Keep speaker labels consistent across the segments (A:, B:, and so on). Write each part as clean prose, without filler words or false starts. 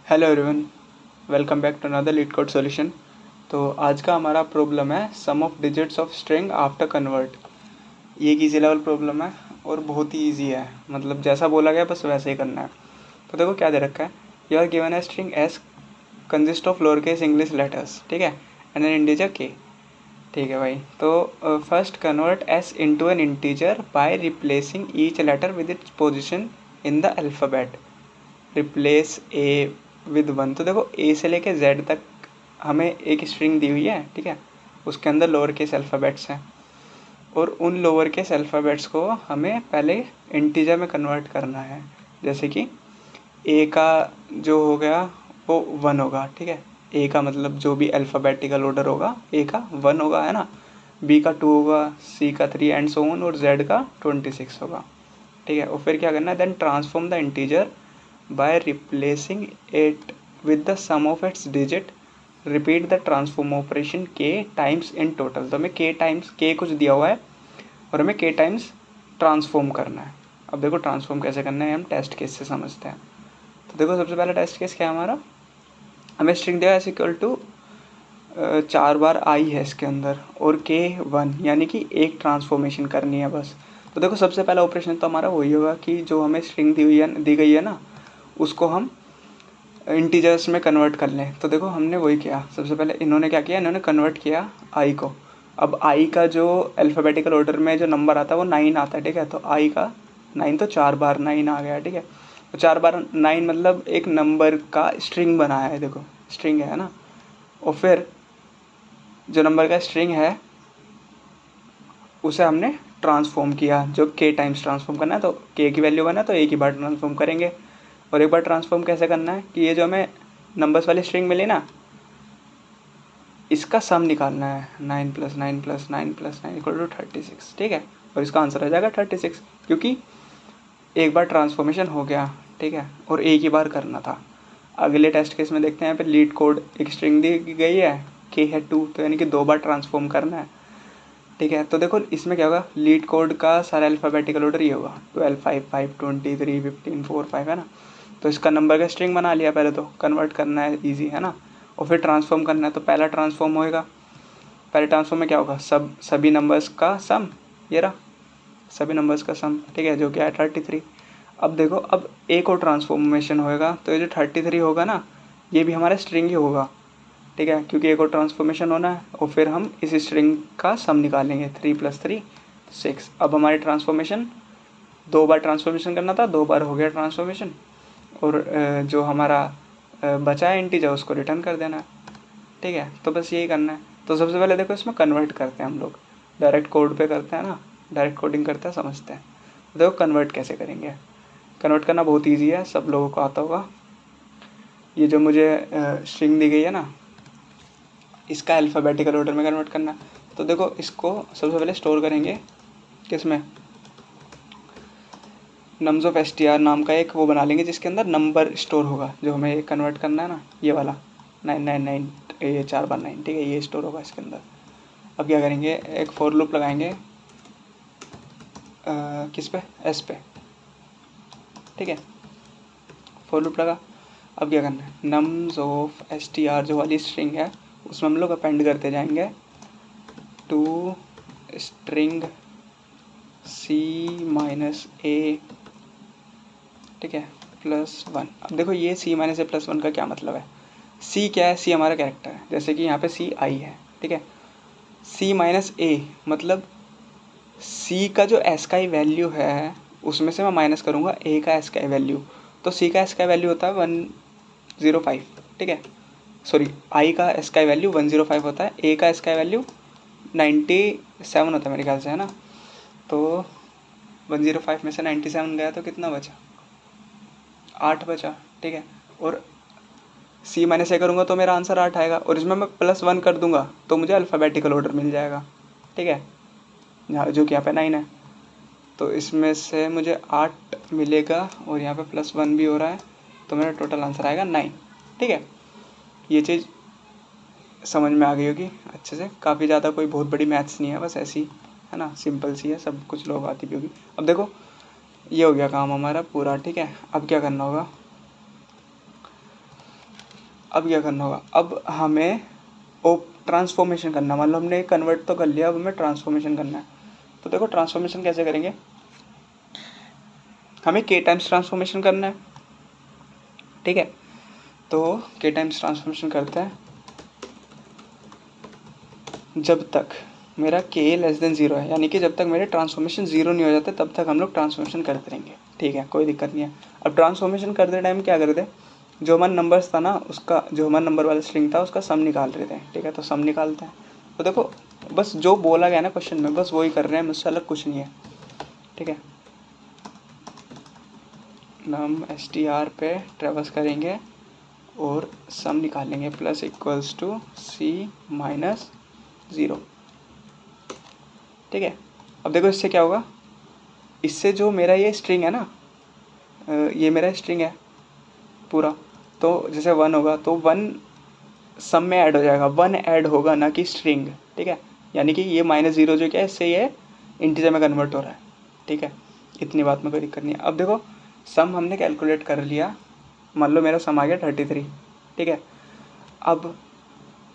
A: Hello everyone, welcome back to another LeetCode solution. तो आज का हमारा प्रॉब्लम है sum of digits of string after convert. ये एक इजी लेवल प्रॉब्लम है और बहुत ही इजी है, मतलब जैसा बोला गया बस वैसे ही करना है। तो देखो क्या दे रखा है, यू आर गिवन है string S consist of lower case English letters, ठीक है, एंड एन इंटीजर के। ठीक है भाई, तो first convert S into an integer by replacing each letter with its position in the alphabet. Replace A with one. तो देखो ए से लेके जेड तक हमें एक स्ट्रिंग दी हुई है, ठीक है, उसके अंदर लोअर केस अल्फ़ाबेट्स हैं और उन लोअर केस अल्फ़ाबेट्स को हमें पहले इंटीजर में कन्वर्ट करना है। जैसे कि ए का जो हो गया वो वन होगा, ठीक है, ए का मतलब जो भी अल्फ़ाबेटिकल ऑर्डर होगा ए का वन होगा, है ना, बी का टू होगा, सी का थ्री एंड सो ऑन, और जेड का 26 होगा, ठीक है। और फिर क्या करना है, then transform the integer by replacing it with the sum of its digit. Repeat the transform operation k times in total। तो हमें k टाइम्स k कुछ दिया हुआ है और हमें k टाइम्स ट्रांसफॉर्म करना है। अब देखो ट्रांसफॉर्म कैसे करना है हम टेस्ट केस से समझते हैं। तो देखो सबसे पहला टेस्ट केस क्या है हमारा, हमें स्ट्रिंग दिया है इक्वल टू 4 बार आई है इसके अंदर और k 1, यानी कि एक ट्रांसफॉर्मेशन करनी है बस। तो देखो सबसे पहला ऑपरेशन तो हमारा वही होगा कि जो हमें स्ट्रिंग दी गई है ना, उसको हम इंटीजर्स में कन्वर्ट कर लें। तो देखो हमने वही किया, सबसे पहले इन्होंने क्या किया, इन्होंने कन्वर्ट किया आई को। अब आई का जो अल्फ़ाबेटिकल ऑर्डर में जो नंबर आता है वो 9 आता है, ठीक है, तो आई का 9, तो 4 बार 9 आ गया, ठीक है। तो 4 बार 9 मतलब एक नंबर का स्ट्रिंग बनाया है, देखो स्ट्रिंग है ना। और फिर जो नंबर का स्ट्रिंग है उसे हमने ट्रांसफॉर्म किया, जो के टाइम्स ट्रांसफॉर्म करना है, तो के की वैल्यू बना तो एक ही बार ट्रांसफॉर्म करेंगे। और एक बार ट्रांसफॉर्म कैसे करना है कि ये जो हमें नंबर्स वाली स्ट्रिंग मिली ना, इसका सम निकालना है, 9 + 9 + 9 + 9 = 36, ठीक है। और इसका आंसर आ जाएगा 36, क्योंकि एक बार ट्रांसफॉर्मेशन हो गया, ठीक है, और एक ही बार करना था। अगले टेस्ट केस में देखते हैं, यहाँ पे लीड कोड एक स्ट्रिंग दी गई है, के है 2, तो यानी कि 2 बार ट्रांसफॉर्म करना है, ठीक है। तो देखो इसमें क्या होगा, लीड कोड का सारा अल्फ़ाबेटिकल ऑर्डर ये होगा 12 5 5 23 15 4 5, है ना। तो इसका नंबर का स्ट्रिंग बना लिया, पहले तो कन्वर्ट करना है, इजी है ना। और फिर ट्रांसफॉर्म करना है, तो पहला ट्रांसफॉर्म होएगा, पहले ट्रांसफॉर्म में क्या होगा, सभी नंबर्स का सम, ये रहा सभी नंबर्स का सम, ठीक है, जो क्या है 33। अब देखो अब एक और ट्रांसफॉर्मेशन होएगा, तो ये जो 33 होगा ना, ये भी हमारा स्ट्रिंग ही होगा, ठीक है, क्योंकि एक और ट्रांसफॉर्मेशन होना है। और फिर हम इस स्ट्रिंग का सम निकालेंगे, 3 + 3 6। अब हमारी ट्रांसफॉर्मेशन 2 बार ट्रांसफॉर्मेशन करना था, 2 बार हो गया ट्रांसफॉर्मेशन, और जो हमारा बचा है इंटीजर उसको रिटर्न कर देना है, ठीक है। तो बस यही करना है। तो सबसे पहले देखो इसमें कन्वर्ट करते हैं हम लोग, डायरेक्ट कोड पे करते हैं ना, डायरेक्ट कोडिंग करते हैं, समझते हैं। तो देखो कन्वर्ट कैसे करेंगे, कन्वर्ट करना बहुत ईजी है, सब लोगों को आता होगा। ये जो मुझे स्ट्रिंग दी गई है ना, इसका अल्फ़ाबेटिकल ऑर्डर में कन्वर्ट करना। तो देखो इसको सबसे पहले स्टोर करेंगे किसमें, नम्स ऑफ str नाम का एक वो बना लेंगे जिसके अंदर नंबर स्टोर होगा, जो हमें कन्वर्ट करना है ना, ये वाला 999, ये 4 बार 9, ठीक है, ये स्टोर होगा इसके अंदर। अब क्या करेंगे, एक फॉर लूप लगाएंगे किस पे, एस पे, ठीक है, फॉर लूप लगा। अब क्या करना है, नम्स ऑफ str जो वाली स्ट्रिंग है उसमें हम लोग अपेंड करते जाएंगे टू स्ट्रिंग C-A, ठीक है, +1। अब देखो ये C-A +1 का क्या मतलब है, C क्या है, C हमारा कैरेक्टर है, जैसे कि यहाँ पे C आई है, ठीक है। C-A मतलब C का जो S का ही वैल्यू है उसमें से मैं माइनस करूँगा A का S का वैल्यू। तो C का S का वैल्यू होता है 105, ठीक है, सॉरी I का S का वैल्यू 105 होता है, A का S का वैल्यू 97 होता है मेरे ख्याल से, है ना। तो 105 में से 97 गया तो कितना बचा, 8 बचा, ठीक है। और C-A करूँगा तो मेरा आंसर 8 आएगा, और इसमें मैं +1 कर दूंगा तो मुझे अल्फ़ाबेटिकल ऑर्डर मिल जाएगा, ठीक है, यहाँ जो कि यहाँ पे 9 है, तो इसमें से मुझे 8 मिलेगा और यहाँ पे +1 भी हो रहा है, तो मेरा टोटल आंसर आएगा 9, ठीक है। ये चीज़ समझ में आ गई होगी अच्छे से, काफ़ी ज़्यादा कोई बहुत बड़ी मैथ्स नहीं है, बस ऐसी है ना, सिंपल सी है, सब कुछ लोग आती भी होगी। अब देखो ये हो गया काम हमारा पूरा, ठीक है। अब क्या करना होगा, अब क्या करना होगा, अब हमें ओ ट्रांसफॉर्मेशन करना, मान लो हमने कन्वर्ट तो कर लिया, अब हमें ट्रांसफॉर्मेशन करना है। तो देखो ट्रांसफॉर्मेशन कैसे करेंगे, हमें के टाइम्स ट्रांसफॉर्मेशन करना है, ठीक है। तो के टाइम्स ट्रांसफॉर्मेशन करते हैं, जब तक मेरा के लेस देन ज़ीरो है, यानी कि जब तक मेरे ट्रांसफॉर्मेशन ज़ीरो नहीं हो जाते तब तक हम लोग ट्रांसफॉर्मेशन करते रहेंगे, ठीक है, कोई दिक्कत नहीं है। अब ट्रांसफॉर्मेशन करते टाइम क्या करते, जो हमारा नंबर्स था ना, उसका जो हमारा नंबर वाला स्ट्रिंग था उसका सम निकाल रहे थे, ठीक है। तो सम निकालते हैं, तो देखो बस जो बोला गया ना क्वेश्चन में बस वही कर रहे हैं, मुझसे अलग कुछ नहीं है, ठीक है। नम str पे ट्रेवर्स करेंगे और सम निकालेंगे, plus equals to C minus zero, ठीक है। अब देखो इससे क्या होगा, इससे जो मेरा ये स्ट्रिंग है ना, ये मेरा स्ट्रिंग है पूरा, तो जैसे वन होगा तो वन सम में ऐड हो जाएगा, वन ऐड होगा ना कि स्ट्रिंग, ठीक है। यानी कि ये माइनस ज़ीरो जो क्या है, इससे ये इंटीजर में कन्वर्ट हो रहा है, ठीक है। इतनी बात में कोई दिक्कत नहीं है। अब देखो सम हमने कैलकुलेट कर लिया, मान लो मेरा सम आ गया 33, ठीक है। अब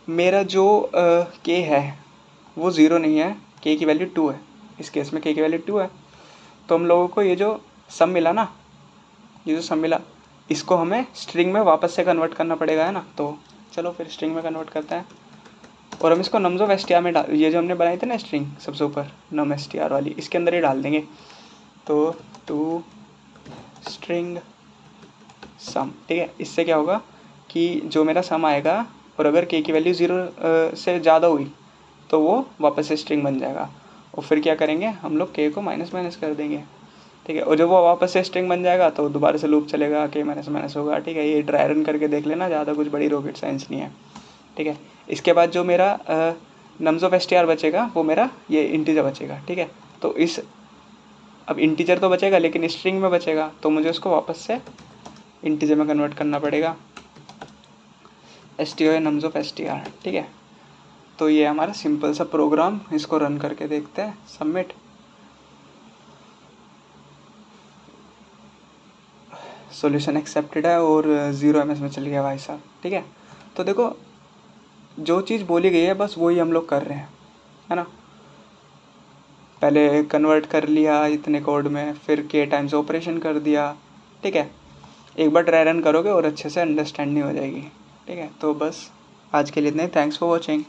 A: मेरा जो के है वो ज़ीरो नहीं है, के की वैल्यू 2 है, इस केस में के की वैल्यू 2 है। तो हम लोगों को ये जो सम मिला ना, ये जो सम मिला, इसको हमें स्ट्रिंग में वापस से कन्वर्ट करना पड़ेगा, है ना। तो चलो फिर स्ट्रिंग में कन्वर्ट करते हैं, और हम इसको नम्स ऑफ str में डाल, ये जो हमने बनाई थी ना स्ट्रिंग सबसे ऊपर नम str वाली, इसके अंदर ही डाल देंगे। तो टू स्ट्रिंग सम, ठीक है। इससे क्या होगा कि जो मेरा सम आएगा, और अगर के की वैल्यू ज़ीरो से ज़्यादा हुई तो वो वापस से स्ट्रिंग बन जाएगा, और फिर क्या करेंगे हम लोग के को माइनस माइनस कर देंगे, ठीक है। और जब वो वापस से स्ट्रिंग बन जाएगा तो दोबारा से लूप चलेगा, के माइनस माइनस होगा, ठीक है। ये ड्राई रन करके देख लेना, ज़्यादा कुछ बड़ी रॉकेट साइंस नहीं है, ठीक है। इसके बाद जो मेरा नम्स ऑफ str बचेगा वो मेरा ये इंटीजर बचेगा, ठीक है। तो इस अब इंटीजर तो बचेगा लेकिन स्ट्रिंग में बचेगा, तो मुझे उसको वापस से इंटीजर में कन्वर्ट करना पड़ेगा, str नम्स ऑफ str, ठीक है। तो ये हमारा सिंपल सा प्रोग्राम, इसको रन करके देखते हैं, सबमिट। सॉल्यूशन एक्सेप्टेड है और 0 ms में चल गया भाई साहब, ठीक है। तो देखो जो चीज़ बोली गई है बस वही हम लोग कर रहे हैं, है ना। पहले कन्वर्ट कर लिया इतने कोड में, फिर के टाइम्स ऑपरेशन कर दिया, ठीक है। एक बार ट्राई रन करोगे और अच्छे से अंडरस्टैंडिंग हो जाएगी, ठीक है। तो बस आज के लिए इतना ही, थैंक्स फॉर वॉचिंग।